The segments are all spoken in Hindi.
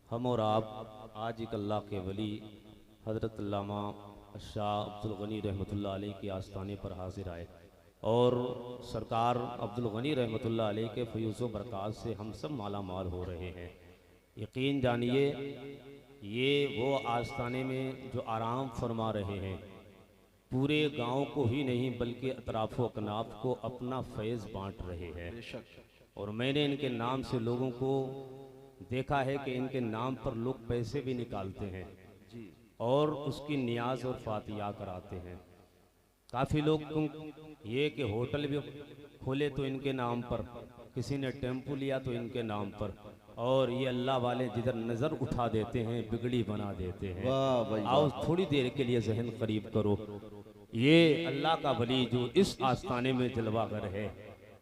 हम और आप आज एक अल्लाह के वली हज़रत अल्लामा शाह अब्दुल गनी रहमतुल्लाह अलैह के आस्थाने पर हाजिर आए और सरकार अब्दुल गनी रहमतुल्लाह अलैह के फ़यूज़ व बरक़ात से हम सब माला माल हो रहे हैं। यकीन जानिए ये वो आस्थाने में जो आराम फरमा रहे हैं, पूरे गांव को ही नहीं बल्कि अतराफ़ व अकनाफ को अपना फैज़ बांट रहे हैं। और मैंने इनके नाम से लोगों को देखा है कि इनके नाम पर लोग पैसे भी निकालते हैं और उसकी नियाज और फातिया कराते हैं। काफ़ी लोग ये कि होटल भी खोले तो इनके नाम पर, किसी ने टेम्पू लिया तो इनके नाम पर, और ये अल्लाह वाले जिधर नज़र उठा देते हैं बिगड़ी बना देते हैं। आओ थोड़ी देर के लिए जहन करीब करो, ये अल्लाह का वली जो इस आस्थाने में जलवागर है,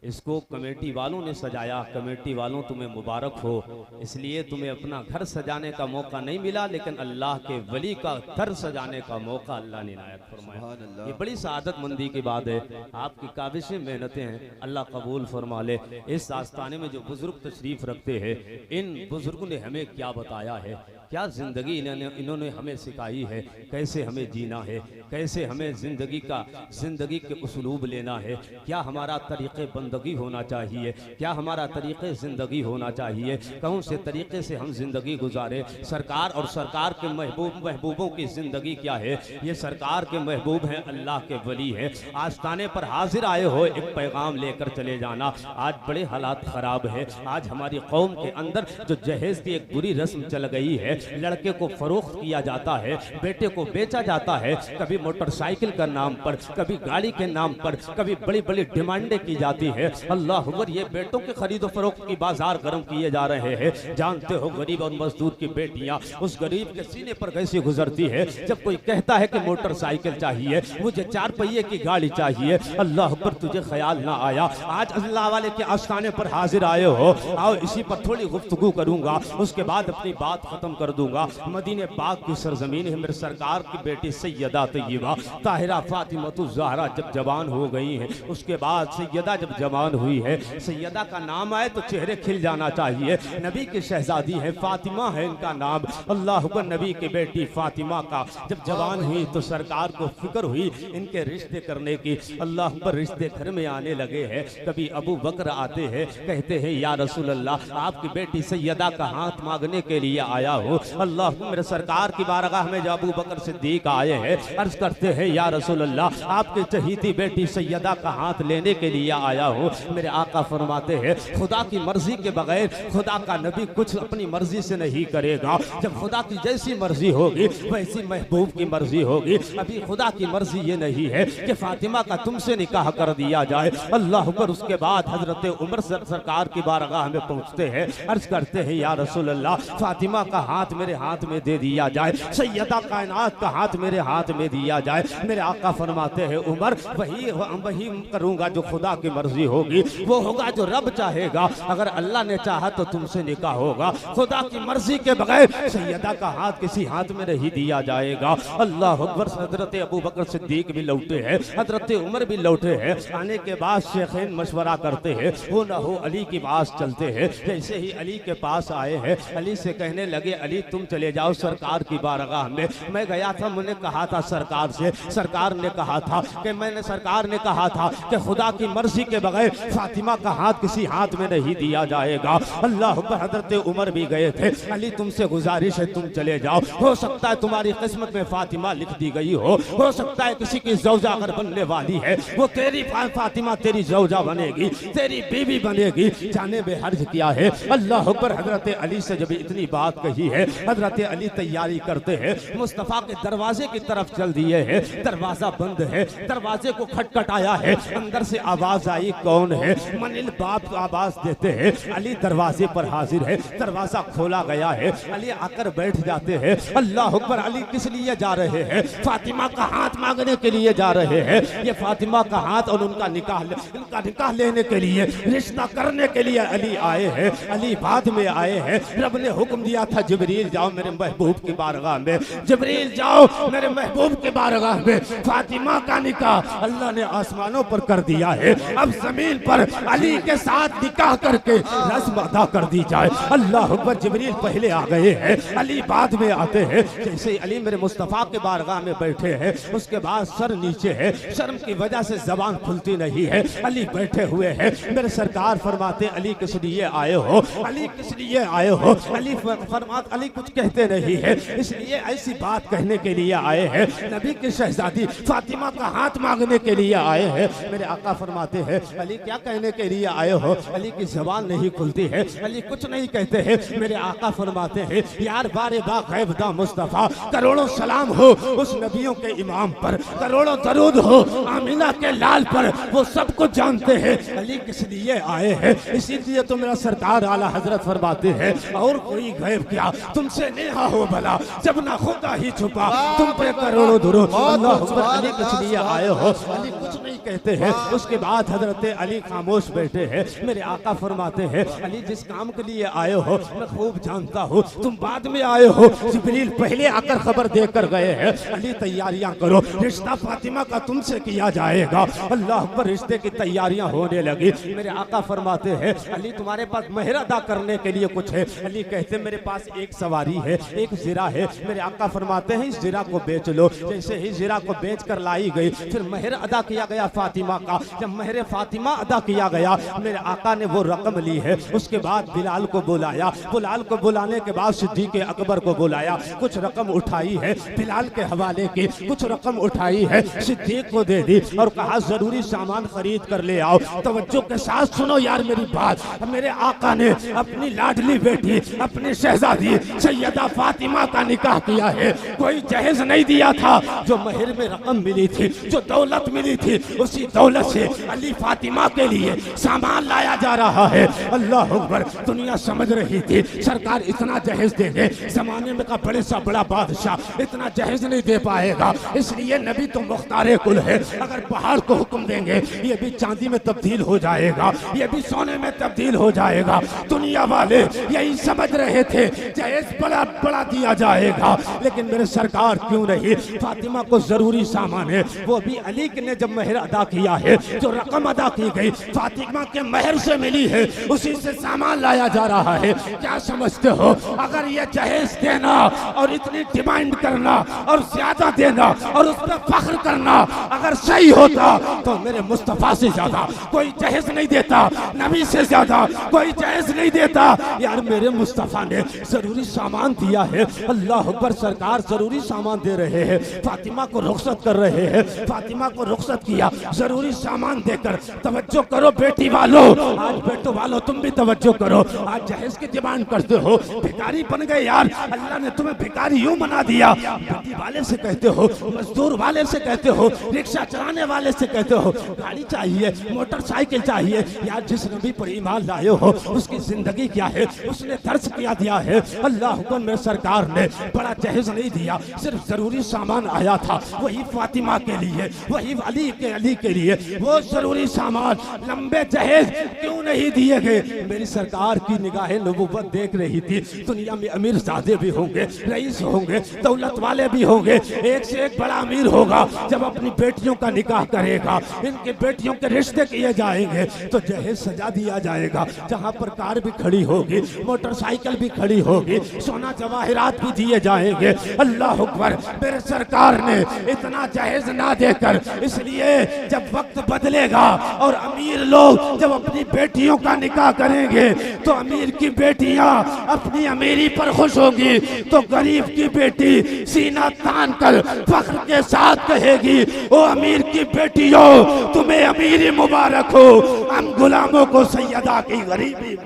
इसको कमेटी वालों ने सजाया। कमेटी वालों तुम्हें मुबारक हो, इसलिए तुम्हें अपना घर सजाने का मौका नहीं मिला, लेकिन अल्लाह के वली का घर सजाने का मौका अल्लाह ने इनायत फरमाया। ये बड़ी सआदत मंदी की बात है, आपकी काबिशें मेहनतें हैं, अल्लाह कबूल फरमा ले। इस आस्थाने में जो बुजुर्ग तशरीफ रखते हैं, इन बुजुर्गों ने हमें क्या बताया है, क्या ज़िंदगी इन्होंने हमें सिखाई है, कैसे हमें जीना है, कैसे हमें ज़िंदगी के उसलूब लेना है, क्या हमारा तरीक़े बंदगी होना चाहिए, क्या हमारा तरीक़े ज़िंदगी होना चाहिए, कौन से तरीक़े से हम ज़िंदगी गुजारे। सरकार और सरकार के महबूबों की ज़िंदगी क्या है, ये सरकार के महबूब हैं, अल्लाह के वली हैं। आस्थाने पर हाजिर आए हो, एक पैगाम लेकर चले जाना। आज बड़े हालात ख़राब है, आज हमारी कौम के अंदर जो जहेज़ की एक बुरी रस्म चल गई है, लड़के को फरोख्त किया जाता है, बेटे को बेचा जाता है, कभी मोटरसाइकिल का नाम पर, कभी गाड़ी के नाम पर, कभी बड़ी बड़ी डिमांडें की जाती है। अल्लाह अकबर, ये बेटों के खरीदो फरोख्त की बाजार गर्म किए जा रहे हैं। जानते हो गरीब और मजदूर की बेटियां उस गरीब के सीने पर कैसे गुजरती है जब कोई कहता है कि मोटरसाइकिल चाहिए, मुझे 4 पहिए की गाड़ी चाहिए। अल्लाह अकबर, तुझे ख्याल ना आया आज अल्लाह वाले के आस्थाने पर हाजिर आए हो। आओ इसी पर थोड़ी गुफ्तगू करूंगा, उसके बाद अपनी बात खत्म कर दूंगा। मदीने पाक की सरजमीन है, मेरे सरकार की बेटी सैयदा तैयबा ताहिरा फातिमा ज़हरा जब जवान हो गई हैं, उसके बाद सैयदा जब जवान हुई है, सैयदा का नाम आए तो चेहरे खिल जाना चाहिए। नबी की शहजादी है, फातिमा है इनका नाम। अल्लाह हुक्म, नबी की बेटी फातिमा का जब जवान हुई तो सरकार को फिक्र हुई इनके रिश्ते करने की। अल्लाह पर रिश्ते घर में आने लगे हैं। कभी अबू बकर आते हैं, कहते हैं या रसूल अल्लाह, आपकी बेटी सैयदा का हाथ मांगने के लिए आया हो। अल्लाह मेरे सरकार की बारगाह में जब अबू बकर सिद्दीक आए हैं, अर्ज करते हैं या रसूल अल्लाह, आपके चहीती बेटी सैयदा का हाथ लेने के लिए आया हो। मेरे आका फरमाते हैं खुदा की मर्जी के बगैर खुदा का नबी कुछ अपनी मर्जी से नहीं करेगा। जब खुदा की जैसी मर्जी होगी वैसी महबूब की मर्जी होगी। अभी खुदा की मर्जी ये नहीं है कि फातिमा का तुमसे निकाह कर दिया जाए। अल्लाह पर उसके बाद हजरत उमर सरकार की बारगाह में पहुंचते हैं, अर्ज करते हैं या रसूल अल्लाह, फातिमा का हाथ मेरे हाथ में दे दिया जाए, सैयदा कायनात का हाथ मेरे हाथ में दिया जाए। मेरे आका फरमाते हैं उमर, वही करूंगा जो खुदा की मर्जी होगी, वो होगा जो रब चाहेगा। अगर अल्लाह ने चाहा तो तुमसे निकाह होगा, खुदा की मर्जी के बगैर सैयदा का हाथ किसी हाथ में नहीं दिया जाएगा। अल्लाह अकबर। हजरत अबू बकर सिद्दीक भी लौटे हैं, हजरत उमर भी लौटे हैं। आने के बाद शेखैन मशवरा करते हैं, हो ना हो अली के पास चलते हैं। जैसे ही अली के पास आए हैं, अली से कहने लगे, अली तुम चले जाओ सरकार की बारगाह में। मैं गया था, मैंने कहा था सरकार से, सरकार ने कहा था कि सरकार ने कहा था कि खुदा की मर्जी के बगैर फातिमा का हाथ किसी हाथ में नहीं दिया जाएगा। अल्लाह पर हजरत उमर भी गए थे, अली तुमसे गुजारिश है तुम चले जाओ, हो सकता है तुम्हारी किस्मत में फातिमा लिख दी गई हो सकता है किसी की जौजा अगर बनने वाली है वो तेरी फातिमा तेरी जौजा बनेगी, तेरी बीवी बनेगी। जाने में हर्ज किया है। अल्लाह पर हजरत अली से जब इतनी बात कही है, हजरत अली तैयारी करते हैं, मुस्तफा के दरवाजे की तरफ चल दिए हैं। दरवाजा बंद है, दरवाजे को खटखटाया है, अंदर से आवाज आई, कौन है? मनिल बाप आवाज देते हैं। अली दरवाजे पर हाजिर है, दरवाजा खोला गया है, अली आकर बैठ जाते हैं। अल्लाह अकबर। अली किस लिए जा रहे हैं? फातिमा का हाथ मांगने के लिए जा रहे हैं। ये फातिमा का हाथ और उनका निकाह लेने के लिए, रिश्ता करने के लिए अली आए हैं। अली बाद में आए हैं। रब ने हुक्म दिया था जिब्रील जाओ मेरे महबूब की बारगाह में, जिब्रील जाओ मेरे महबूब की बारगाह में, फातिमा का निकाह अल्लाह ने आसमानों पर कर दिया है। अब जमीन पर अली के साथ निकाह करके रस्म अदा कर दी जाए। अल्लाह अकबर। जिब्रील पहले आ गए हैं, अली बाद में आते हैं। जैसे अली मेरे मुस्तफ़ा के बारगाह में बैठे हैं, उसके बाद सर नीचे है, शर्म की वजह से जबान खुलती नहीं है। अली बैठे हुए हैं, मेरे सरकार फरमाते अली किस लिए आए हो, अली किस लिए आए हो। अली फरमाते अली कुछ कहते नहीं है, इसलिए ऐसी बात कहने के लिए आए हैं। नबी की शहजादी फातिमा का हाथ मांगने के लिए आए हैं। मेरे आका फरमाते हैं अली क्या कहने के लिए आए हो। अली की जबान नहीं खुलती है, अली कुछ नहीं कहते हैं। मेरे आका फरमाते हैं यार बारे बा गैबदा मुस्तफ़ा, करोड़ों सलाम हो उस नबियों के इमाम पर, करोड़ों दरूद हो आमिना के लाल पर, वो सब कुछ जानते हैं अली किस लिए आए हैं। इसीलिए तो मेरा सरकार आला हजरत फरमाते हैं और कोई गैब क्या तुमसे नेहा हो भला, जब ना खुदा ही छुपा तुम पे करोड़ों दुरूद। अल्लाह अकबर। अली किस लिए आए हो, अली कुछ नहीं कहते हैं। उसके बाद हजरत अली खामोश बैठे हैं। मेरे आका फरमाते हैं अली जिस काम के लिए आए हो मैं खूब जानता हूँ, तुम बाद में आए हो, जिब्रील पहले आकर खबर देकर गए हैं। अली तैयारियां करो, रिश्ता फातिमा का तुमसे किया जाएगा। अल्लाह अकबर। रिश्ते की तैयारियां होने लगी। मेरे आका फरमाते हैं अली तुम्हारे पास मेहर अदा करने के लिए कुछ है। अली कहते मेरे पास एक सवारी है, एक जिरा है। मेरे आका फरमाते हैं इस जिरा को बेच लो। जैसे ही जिरा को बेच कर लाई गई, फिर मेहर अदा किया गया फातिमा का। जब मेहर फातिमा अदा किया गया, मेरे आका ने वो रकम ली है। उसके बाद बिलाल को बुलाया, बिलाल को बुलाने के बाद सिद्दीक अकबर को बुलाया, कुछ रकम उठाई है बिलाल के हवाले की, कुछ रकम उठाई है सिद्दीक को दे दी और कहा जरूरी सामान खरीद कर ले आओ। तवज्जो के साथ सुनो यार मेरी बात। मेरे आका ने अपनी लाडली बेटी, अपनी शहजादी सैयदा फातिमा का निकाह किया है। कोई जहेज नहीं दिया था, जो महर में रकम मिली थी, जो दौलत मिली थी, उसी दौलत से अली फातिमा के लिए सामान लाया जा रहा है। अल्लाह अकबर। दुनिया समझ रही थी सरकार इतना जहेज देंगे, जमाने में का बड़े सा बड़ा बादशाह इतना जहेज नहीं दे पाएगा, इसलिए नबी तो मुख्तारे कुल है। अगर पहाड़ को हुक्म देंगे ये भी चांदी में तब्दील हो जाएगा, ये भी सोने में तब्दील हो जाएगा। दुनिया वाले यही समझ रहे थे जहेज बड़ा बड़ा दिया जाएगा, लेकिन मेरे सरकार क्यों नहीं, फातिमा को जरूरी सामान है, वो भी अली ने जब महर अदा किया है, जो रकम अदा की गई फातिमा के महर से मिली है, उसी से सामान लाया जा रहा है। क्या समझते हो अगर ये जहेज देना और इतनी डिमांड करना और ज्यादा देना और उस पर फख्र करना अगर सही होता तो मेरे मुस्तफा से ज्यादा कोई जहेज नहीं देता, नबी से ज्यादा कोई जहेज नहीं देता। यार मेरे मुस्तफा ने जरूरी सामान दिया है। अल्लाह अकबर। सरकार जरूरी सामान दे रहे हैं, फातिमा को रुखसत कर रहे हैं, फातिमा को रुखसत किया जरूरी सामान देकर। तवज्जो करो बेटी वालों, आज बेटो वालों तुम भी तवज्जो करो। आज जहेज की डिमांड करते हो, भिखारी बन गए यार। अल्लाह ने तुम्हें भिखारी यूं बना दिया, बेटी वाले से कहते हो, मजदूर वाले से कहते हो, रिक्शा चलाने वाले से कहते हो गाड़ी चाहिए, मोटरसाइकिल चाहिए। यार जिस नबी पर ईमान लाए हो उसकी जिंदगी क्या है, उसने दर्ज किया दिया है। अल्लाह हुक्म में सरकार ने बड़ा जहेज नहीं दिया, सिर्फ जरूरी सामान आया था, वही फातिमा के लिए, वही अली के लिए वो जरूरी सामान। लंबे जहेज क्यों नहीं दिए गए? मेरी सरकार की निगाहें नबूवत देख रही थी। दुनिया में अमीर ज़ादे भी होंगे, रईस होंगे, दौलत वाले भी होंगे, एक से एक बड़ा अमीर होगा। जब अपनी बेटियों का निकाह करेगा, इनके बेटियों के रिश्ते किए जाएंगे तो जहेज सजा दिया जाएगा। जहाँ पर कार भी खड़ी होगी, मोटरसाइकिल भी खड़ी होगी, सोना जवाहरात भी दिए जाएंगे। अल्लाह अकबर। मेरे सरकार ने इतना जहेज ना देकर, इसलिए जब वक्त बदलेगा और अमीर लोग जब अपनी बेटियों का निकाह करेंगे तो अमीर की बेटियां अपनी अमीरी पर खुश होगी, तो गरीब की बेटी सीना तान कर फख्र के साथ कहेगी ओ अमीर की बेटियों तुम्हें अमीरी मुबारक हो, हम गुलामों को सैयदा की गरीबी।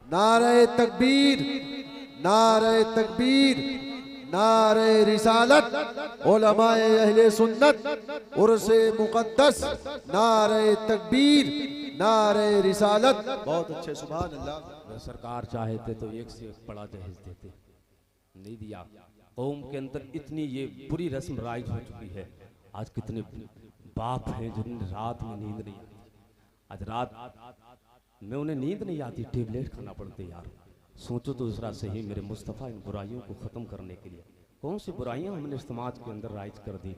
नारे तकबीर, नारे तकबीर, नारे रिसालत, उलमाए अहले सुन्नत उर्से मुक़द्दस, नारे तकबीर, नारे रिसालत। बहुत अच्छे, सुभान अल्लाह। सरकार चाहते तो एक से एक बड़ा जहेज देते, नहीं दिया। कौम के अंदर इतनी ये बुरी रस्म राइज हो चुकी है। आज कितने बाप हैं जिन्हें रात में नींद नहीं आती, आज रात में उन्हें नींद नहीं आती, टेबलेट खाना पड़ते। यार सोचो तो जरा सही, मेरे मुस्तफ़ा इन बुराइयों को ख़त्म करने के लिए कौन सी बुराइयां हमने समाज के अंदर राइज कर दी।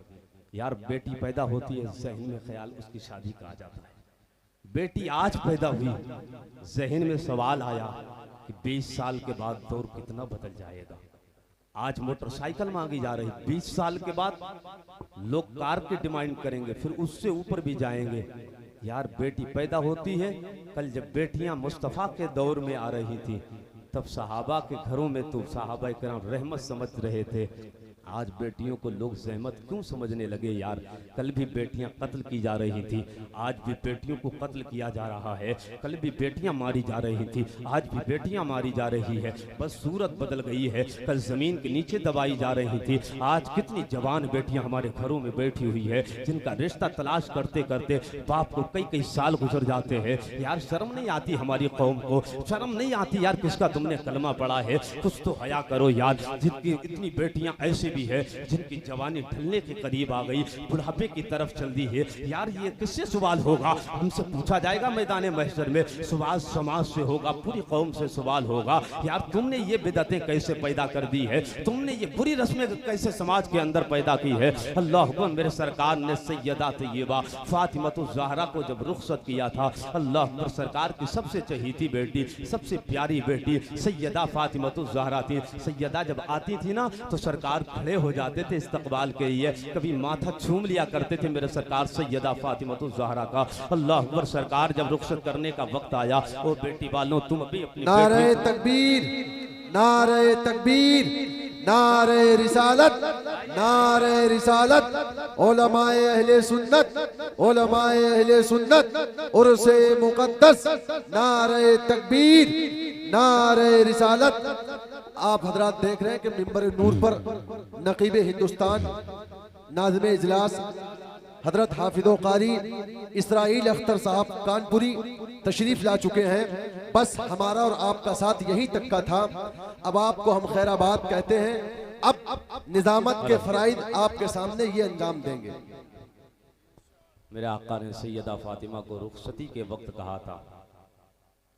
यार बेटी पैदा होती है, जहन में ख्याल उसकी शादी का आ जाता है, बेटी आज पैदा हुई, जहन में सवाल आया कि 20 साल के बाद दौर कितना बदल जाएगा। आज मोटरसाइकिल मांगी जा रही, 20 साल के बाद लोग कार की डिमांड करेंगे, फिर उससे ऊपर भी जाएंगे। यार बेटी पैदा होती है। कल जब बेटियां मुस्तफ़ा के दौर में आ रही थी तब सहाबा के घरों में तो सहाबा किराम रहमत समझ रहे थे। आज बेटियों को लोग जहमत क्यों समझने लगे यार? कल भी बेटियां कत्ल की जा रही थी, आज भी बेटियों को कत्ल किया जा रहा है। कल भी बेटियां मारी जा रही थी, आज भी बेटियां मारी जा रही है। बस सूरत बदल गई है। कल जमीन के नीचे दबाई जा रही थी, आज कितनी जवान बेटियां हमारे घरों में बैठी हुई है जिनका रिश्ता तलाश करते करते बाप को कई कई साल गुजर जाते हैं। यार शर्म नहीं आती हमारी कौम को? शर्म नहीं आती यार? किसका तुमने कलमा पढ़ा है? कुछ तो हया करो यार। जिनकी इतनी बेटियां ऐसी भी है जिनकी जवानी ढलने के करीब आ गई, बुढ़ापे की तरफ चल दी है। यार ये किससे सवाल होगा? हमसे पूछा जाएगा मैदान महशर में, सवाल समाज से होगा, पूरी कौम से सवाल होगा। यार तुमने ये बिदअतें कैसे पैदा कर दी है? तुमने ये बुरी रस्में कैसे समाज के अंदर पैदा की है? अल्लाह अकबर। मेरे सरकार ने सैयदा तैयबा फातिमतुज़ ज़हरा को जब रुखसत किया था, अल्लाह अकबर, सरकार की सबसे चहीती बेटी, सबसे प्यारी बेटी सैयदा फातिमतुज़ ज़हरा थी। सैयदा जब आती थी ना तो सरकार खड़े हो जाते थे इस्तकबाल के लिए, कभी माथा छूम लिया करते थे मेरे सरकार सैयदा फातिमतुज़ ज़हरा का। अल्लाह अकबर। सरकार जब रुखसत करने का वक्त आया, ओ बेटी वालों तुम भी अपनी नारे तकबीर, नारे तकबीर, नारे रिसालत, नारे रिसालत, उलमाए अहले सुन्नत, उलमाए अहले सुन्नत, उर्से मुक़द्दस, नारे तकबीर, नारे रिसालत। आप हजरात देख रहे हैं कि मिंबर नूर पर नकीब हिंदुस्तान नाज़िम इजलास हजरत हाफिज़ो कारी इसराइल अख्तर साहब कानपुरी तशरीफ ला चुके हैं। बस हमारा और आपका साथ यहीं तक का था। अब आपको हम खैराबाद कहते हैं। अब निजामत के फराइद आपके सामने ये अंजाम देंगे। मेरे आका ने सैयदा फातिमा को रुखसती के वक्त कहा था।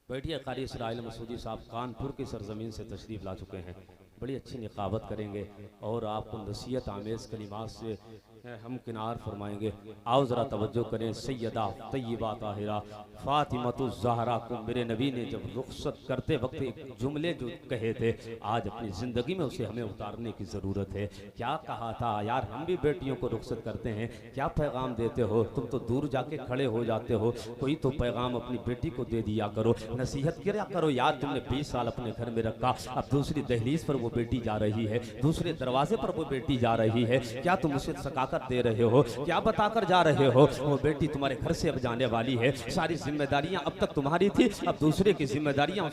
बैठिए, कारी इसराइल मसूदी साहब कानपुर की सरजमीन से तशरीफ ला चुके हैं, बड़ी अच्छी निकाबत करेंगे और आपको नसीहत आमेज कलिमात से हम किनार फरमाएंगे। आओ ज़रा तवज्जो करें। सैयदा तैयबा ताहिरा फातिमतुज़ ज़हरा को मेरे नबी ने जब रुखसत करते वक्त एक जुमले जो कहे थे, आज अपनी ज़िंदगी में उसे हमें उतारने की ज़रूरत है। क्या कहा था यार? हम भी बेटियों को रुखसत करते हैं, क्या पैगाम देते हो? तुम तो दूर जाके खड़े हो जाते हो, कोई तो पैगाम अपनी बेटी को दे दिया करो, नसीहत किया करो। यार तुमने 20 साल अपने घर में रखा, अब दूसरी दहलीज पर वो बेटी जा रही है, दूसरे दरवाजे पर वो बेटी जा रही है, क्या तुम उसे सकाकर दे रहे हो? क्या बताकर जा रहे हो? वो बेटी तुम्हारे घर से अब जाने वाली है, सारी जिम्मेदारियां अब तक तुम्हारी थी, अब दूसरे की जिम्मेदारियां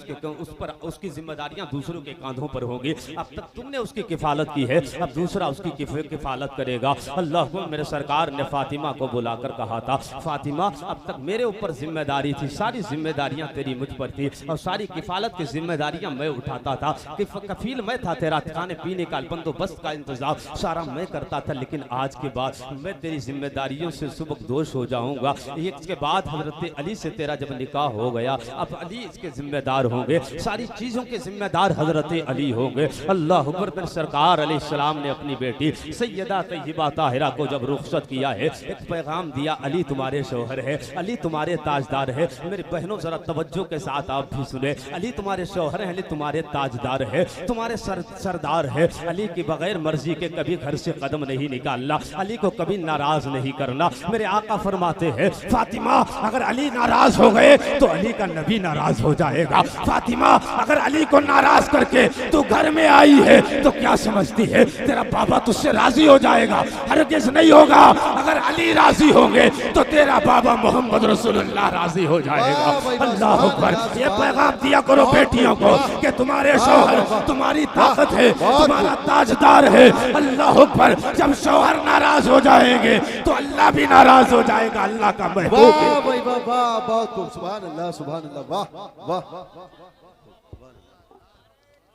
उसकी जिम्मेदारियां दूसरों के कांधों पर होंगी। अब तक तुमने उसकी किफालत की है, अब दूसरा उसकी किफालत करेगा। अल्लाह को मेरे सरकार ने फातिमा को बुलाकर कहा था, फातिमा अब तक मेरे ऊपर जिम्मेदारी थी, सारी जिम्मेदारियां तेरी मुझ पर थी और सारी किफालत की जिम्मेदारियां मैं उठाता था, कफील मैं था, तेरा खाने पीने का बंदोबस्त का इंतजाम सारा मैं करता था। लेकिन आज के बाद मैं तेरी जिम्मेदारियों से सुबकदोश हो जाऊंगा। इसके बाद हजरत अली से तेरा जब निकाह हो गया, अब अली इसके जिम्मेदार होंगे, सारी चीजों के जिम्मेदार हजरत अली होंगे। अल्लाह अकबर। फिर सरकार अलैहिस्सलाम ने अपनी बेटी सैयदा तैयबा ताहिरा को जब रुखसत किया है, एक पैगाम दिया, अली तुम्हारे शौहर है, अली तुम्हारे ताजदार है। मेरी बहनों जरा तवज्जो के साथ आप भी सुने, अली तुम्हारे शौहर है, अली तुम्हारे ताजदार है, तुम्हारे सरदार है। अली की बगैर मर्जी के कभी घर से कदम नहीं निकालना, अली को कभी नाराज नहीं करना। मेरे आका फरमाते हैं, फातिमा अगर अली नाराज हो गए तो अली का नबी नाराज हो जाएगा। फातिमा अगर अली को नाराज करके तू घर में आई है तो क्या समझती है तेरा बाबा तुझसे राजी हो जाएगा? हरगिज़ नहीं होगा। अगर अली राजी होंगे तो तेरा बाबा मोहम्मद रसूलुल्लाह राजी हो जाएगा। अल्लाह अकबर। ये पैगाम दिया करो बेटियों को कि तुम्हारे शौहर तुम्हारी ताकत है, तुम्हारा ताजदार है। अल्लाह अकबर। जब शौहर नाराज हो जाएंगे तो अल्लाह भी नाराज हो जाएगा। अल्लाह का महबूब है। वाह भाई वाह, वाह बहुत खूब, सुभान अल्लाह, सुभान अल्लाह, वाह वाह,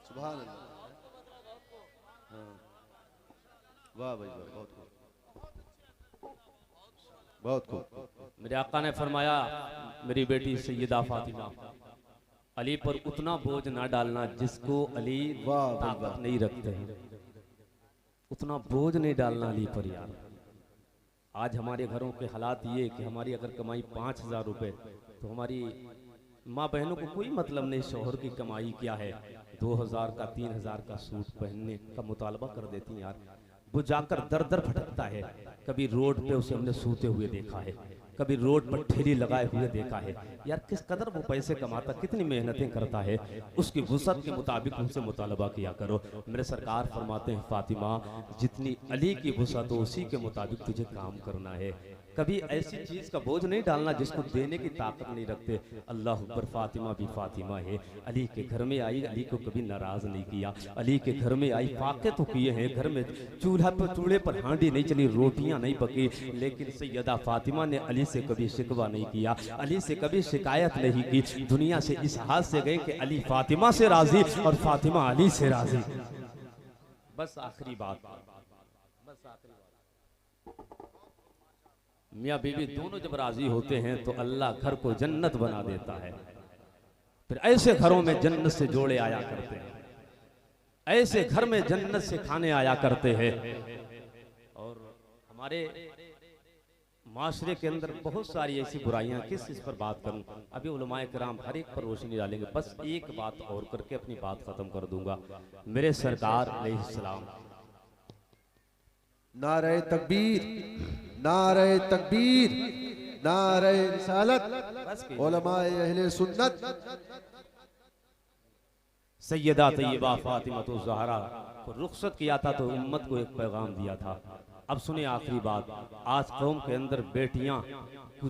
सुभान अल्लाह, वाह भाई वाह, बहुत खूब, बहुत खूब। मेरे आका ने फरमाया, मेरी बेटी सैयदा फातिमा अली पर उतना बोझ ना डालना जिसको अली ताकत नहीं रखते हैं, उतना बोझ नहीं डालना अली पर यार। आज हमारे घरों के हालात ये कि हमारी अगर कमाई 5,000 रुपये, तो हमारी माँ बहनों को कोई मतलब नहीं शौहर की कमाई क्या है। 2,000 का 3,000 का सूट पहनने का मुतालबा कर देती हैं यार। वो जाकर दर दर भटकता है। कभी रोड पे उसे हमने सूते हुए देखा है, कभी रोड पर ठेली लगाए हुए देखा है। यार किस कदर वो पैसे कमाता, कितनी मेहनतें करता है, उसकी वुसअत के मुताबिक उनसे मुतालबा किया करो। मेरे सरकार फरमाते हैं, फातिमा जितनी अली की वुसअत हो उसी के मुताबिक तुझे काम करना है। कभी ऐसी चीज का बोझ नहीं डालना जिसको देने की ताकत नहीं रखते। अल्लाह अकबर, फातिमा भी फातिमा है। अली के घर में आई, अली को कभी नाराज नहीं किया। अली के घर में आई, फाके तो किए हैं, घर में चूल्हे पर हांडी नहीं चली, रोटियां नहीं पकी, लेकिन सैयदा फातिमा ने अली से कभी शिकवा नहीं किया, अली से कभी शिकायत नहीं की। दुनिया से इस हाथ से गए कि अली फातिमा से राजी और फातिमा अली से राजी। बस आखिरी बात, मियाँ बीवी दोनों जब राजी होते हैं तो अल्लाह घर को जन्नत बना देता है। फिर ऐसे घरों में जन्नत से जोड़े आया करते हैं, ऐसे घर में जन्नत से खाने आया करते हैं। और हमारे माशरे के अंदर बहुत सारी ऐसी बुराइयां, किस चीज पर बात करूं, अभी उलमाए किराम हर एक पर रोशनी डालेंगे। बस एक बात और करके अपनी बात खत्म कर दूंगा। मेरे सरकार अलैहिस्सलाम, नारे तकबीर, नारे तकबीर, नारे रिसालत, उलमाए अहले सुन्नत। सैयदा तैयबा फातिमा तो ज़हरा को रुखसत किया था तो उम्मत को एक पैगाम दिया था। अब सुने आखिरी बात, आज कौम के अंदर बेटियां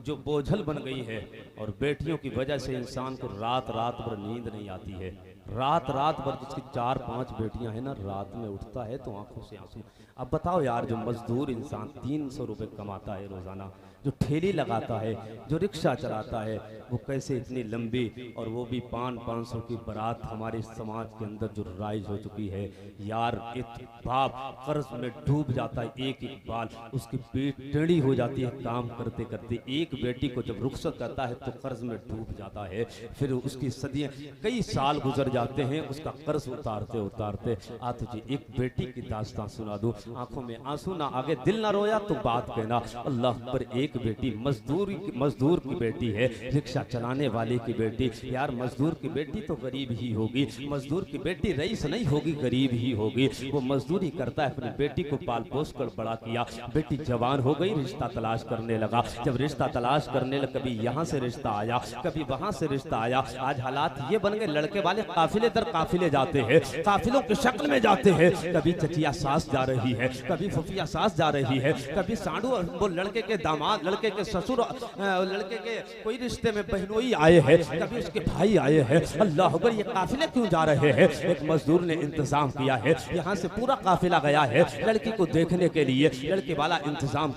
जो बोझल बन गई है, और बेटियों की वजह से इंसान को रात रात भर नींद नहीं आती है। रात रात भर जिसकी 4-5 बेटियां हैं ना, रात में उठता है तो आंखों से आंसू। अब बताओ यार, जो मजदूर इंसान 300 रुपये कमाता है रोजाना, जो ठेली लगाता है, जो रिक्शा चलाता है, वो कैसे इतनी लंबी, और वो भी 500 की बारात हमारे समाज के अंदर जो राइज हो चुकी है। यार एक बाप कर्ज में डूब जाता है, एक एक बाल उसकी पीठ टेढ़ी हो जाती है काम करते करते। एक बेटी को जब रुखसत करता है तो कर्ज में डूब जाता है, फिर उसकी सदियां कई साल गुजर जाते हैं उसका कर्ज उतारते उतारते। आ तुझे एक बेटी की दास्तां सुना दूं, आंखों में आंसू ना आगे, दिल ना रोया तो बात कहना। अल्लाह पर एक बेटी मजदूर की बेटी है, रिक्शा चलाने वाले की बेटी। यार मजदूर की बेटी तो गरीब ही होगी, मजदूर की बेटी रईस नहीं होगी, गरीब ही होगी। वो मजदूरी करता है, अपनी बेटी को पाल पोस कर बड़ा किया। बेटी जवान हो गई, रिश्ता तलाश करने लगा। जब रिश्ता तलाश करने लगा, कभी यहाँ से रिश्ता आया, कभी वहां से रिश्ता आया। आज हालात ये बन गए, लड़के वाले काफिले दर काफिले जाते हैं, काफिलों की शक्ल में जाते हैं। कभी चचिया सास जा रही है, कभी फुफिया सास जा रही है, कभी साडू वो लड़के के दामाद, लड़के के ससुर, लड़के के कोई रिश्ते में बहनोई आए हैं, कभी उसके भाई आए हैं। अल्लाह अकबर, ये काफिले क्यों जा रहे हैं? एक मजदूर ने इंतजाम किया है, यहाँ से पूरा काफिला गया है लड़की को देखने के लिए। लड़के वाला इंतजाम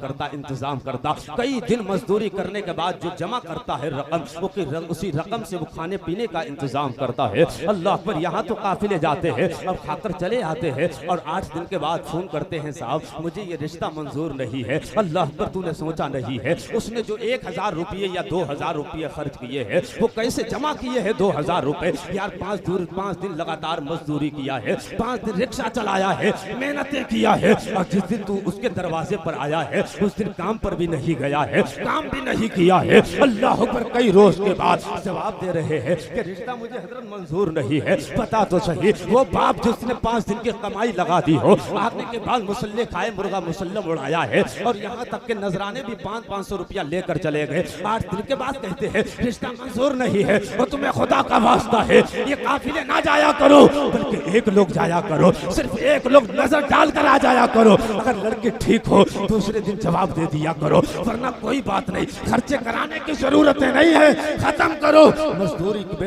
करता कई दिन मजदूरी करने के बाद जो जमा करता है रकम, उसी रकम से वो खाने पीने का इंतजाम करता है। अल्लाह अकबर, यहाँ तो काफिले जाते हैं और खाकर चले आते हैं, और 8 दिन के बाद फोन करते हैं, साहब मुझे ये रिश्ता मंजूर नहीं है। अल्लाह अकबर, तूने सोचा नहीं है उसने जो 1000 रुपये या 2000 रुपये खर्च किए हैं, वो कैसे जमा किए हैं 2000 रुपए। यार 5 दिन लगातार मजदूरी किया है, 5 दिन रिक्शा चलाया है, मेहनतें किया है, और जिस दिन तू उसके दरवाजे पर आया है उस दिन काम पर भी नहीं गया है, काम भी नहीं किया है। अल्लाह अकबर, कई रोज के बाद जवाब दे रहे हैं कि रिश्ता मुझे हजरत मंजूर नहीं है। पता तो सही, वो बाप जिसने 5 दिन की कमाई लगा दी हो, आने के बाद मुसल्ले खाए, मुर्गा मुसल्लम उड़ाया है, और यहाँ तक के नजराने भी 500 रुपया लेकर चले गए। 8 दिन के बाद कहते हैं रिश्ता मंजूर नहीं है। और तुम्हें खुदा का वास्ता है, ये काफिले ना जाया करो, बल्कि एक लोग जाया करो, सिर्फ एक लोग नजर डालकर आ जाया करो। अगर लड़की ठीक हो दूसरे दिन जवाब दे दिया करो, वरना कोई बात नहीं, खर्चे कराने की जरूरत नहीं है, खत्म करो।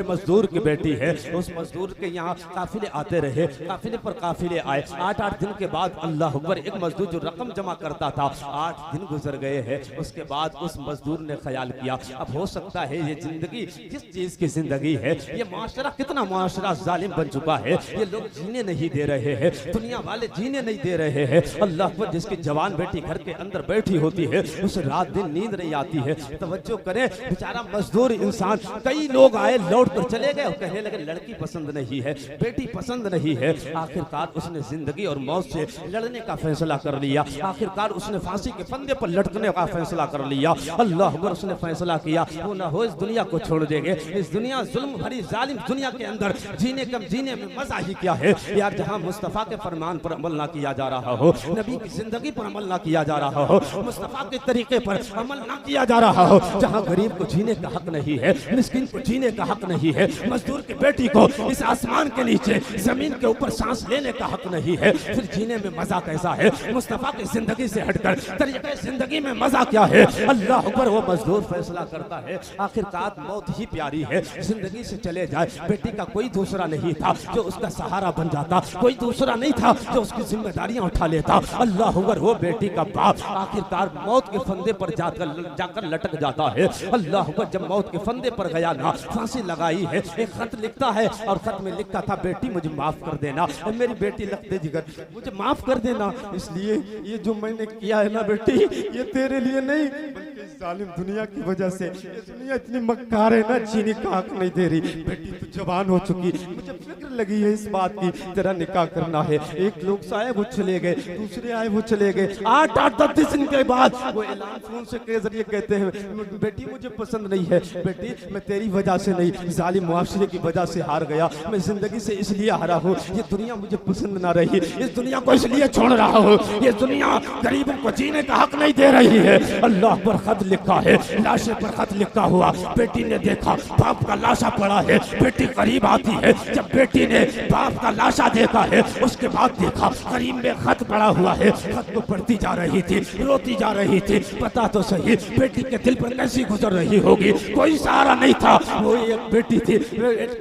मजदूर की बेटी है, उस मजदूर के यहाँ काफिले आते रहे, काफिले पर काफिले आए। 8 दिन के बाद अल्लाह अकबर, एक मजदूर जो रकम जमा करता था, 8 दिन गुजर गए हैं। उसके बाद उस मजदूर ने ख्याल किया, अब हो सकता है ये जिंदगी किस चीज की जिंदगी है, ये माशरा कितना माशरा जालिम बन चुका है, ये लोग जीने नहीं दे रहे हैं, दुनिया वाले जीने नहीं दे रहे हैं। अल्लाह पर, जिसकी जवान बेटी घर के अंदर बैठी होती है उसे रात दिन नींद नहीं आती है। तवज्जो करें, बेचारा मजदूर इंसान, कई लोग आए लौट कर चले गए और कहने लगे लड़की पसंद नहीं है, बेटी पसंद नहीं है। आखिरकार उसने जिंदगी और मौत से लड़ने का फैसला कर लिया। आखिरकार उसने फांसी के फंदे पर लटकने का फैसला कर लिया। अल्लाह अकबर, उसने फैसला किया वो ना हो इस दुनिया को छोड़ देंगे। इस दुनिया जुल्म भरी जालिम दुनिया के अंदर जीने में मजा ही क्या है यार, जहाँ मुस्तफ़ा के फरमान पर अमल ना किया जा रहा हो, नबी की जिंदगी पर अमल ना किया जा रहा हो, मुस्तफ़ा के तरीके पर अमल ना किया जा रहा हो, जहाँ गरीब को जीने का हक नहीं है, मिस्किन को जीने का हक नहीं है, मजदूर की बेटी को इस आसमान के नीचे जमीन के ऊपर सांस लेने का हक नहीं है, फिर जीने में मजा कैसा है? मुस्तफ़ा की जिंदगी से हटकर तरीके जिंदगी में मजा क्या है? अल्लाह अकबर, वो मजदूर फैसला करता है आखिरकार मौत ही प्यारी है, जिंदगी से चले जाए। बेटी का कोई दूसरा नहीं था जो उसका सहारा बन जाता, कोई दूसरा नहीं था जो उसकी जिम्मेदारियां उठा लेता। अल्लाह अकबर, वो बेटी का बाप आखिरकार मौत के फंदे पर जाकर लटक जाता है। अल्लाह अकबर, जब मौत के फंदे पर गया ना, फांसी लगाई है, एक खत लिखता है और खत में लिखता था बेटी मुझे माफ कर देना, मेरी बेटी लगते जिगर मुझे माफ कर देना, इसलिए ये जो मैंने किया है ना बेटी, ये तेरे लिए नहीं बल्कि इस जालिम दुनिया की वजह से। ये दुनिया इतनी मक्कार है ना, जीने का हक नहीं दे रही। बेटी तू जवान हो चुकी, मुझे फिक्र लगी है इस बात की, तेरा निकाह करना है। एक लोग आए वो चले गए, दूसरे आए वो चले गए, 8-10 दिन के बाद वो ऐलान फोन से के जरिए कहते हैं बेटी मुझे पसंद नहीं है, बेटी मैं तेरी वजह से नहीं, जालिम मुआशरे की वजह से हार गया, मैं जिंदगी से इसलिए हारा हूँ, ये दुनिया मुझे पसंद ना रही, इस दुनिया को इसलिए छोड़ रहा हूँ, ये दुनिया गरीबों को जीने का हक नहीं दे रही है। अल्लाह पर खत लिखा है, लाशे पर खत लिखा हुआ, बेटी ने देखा बाप का लाशा पड़ा है, बेटी करीब आती है, जब बेटी ने बाप का लाशा देखा है उसके बाद देखा करीब में खत पड़ा हुआ है, खत को पढ़ती जा रही थी, रोती जा रही थी। पता तो सही बेटी के दिल पर कैसी गुजर रही होगी, कोई सहारा नहीं था, वो एक बेटी थी,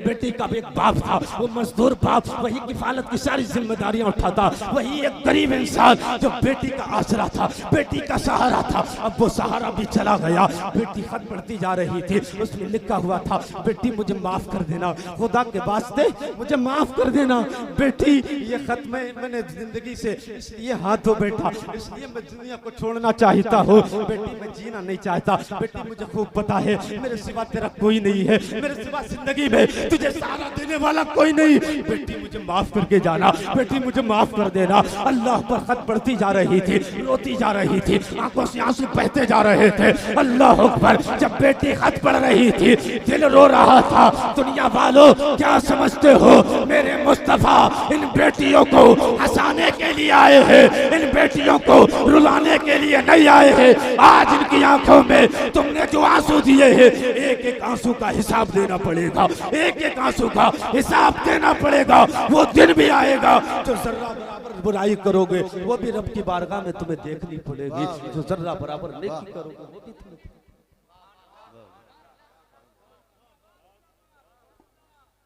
बेटी का एक बाप था, वो मजदूर बाप, वही किफालत की सारी जिम्मेदारियां उठाता, वही एक गरीब इंसान जो बेटी का आसरा था, बेटी का सहारा था, अब वो सहारा भी चला गया। बेटी खत पढ़ती जा रही थी, उसमें लिखा हुआ था बेटी मुझे माफ कर देना, खुदा के वास्ते मुझे माफ कर देना बेटी, ये खत मैंने जिंदगी से इसलिए हाथ धो बैठा, इसलिए मैं दुनिया को छोड़ना चाहता हूँ, बेटी मैं जीना नहीं चाहता, बेटी मुझे खूब पता है मेरे सिवा तेरा कोई नहीं है, मेरे सिवा जिंदगी में तुझे सहारा देने वाला कोई नहीं, बेटी मुझे माफ करके जाना, बेटी मुझे माफ कर देना। अल्लाह पर खत पढ़ती जा रही थी, रोती जा रही थी, आंखों से आंसू बहते जा रहे थे। अल्लाह अकबर, जब बेटी खत पढ़ रही थी दिल रो रहा था। दुनिया वालों क्या समझते हो, मेरे मुस्तफा इन बेटियों को हंसाने के लिए आए हैं, इन बेटियों को रुलाने के लिए नहीं आए हैं। आज इनकी आंखों में तुमने जो आंसू दिए हैं, एक एक आंसू का हिसाब देना पड़ेगा, एक एक आंसू का हिसाब देना पड़ेगा। वो दिन भी आएगा जो जर्रा बराबर बुराई करोगे वो भी रब की बारगाह में तुम्हें देखनी पड़ेगी, जो जर्रा बराबर नेकी करोगे वो भी तुम्हें।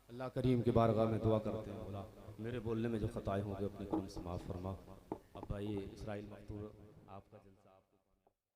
अल्लाह करीम की बारगाह में दुआ करते हैं, मेरे बोलने में जो खताएं होंगे अपने कर्म से माफ फरमा। अब भाई इसराइल मखतूर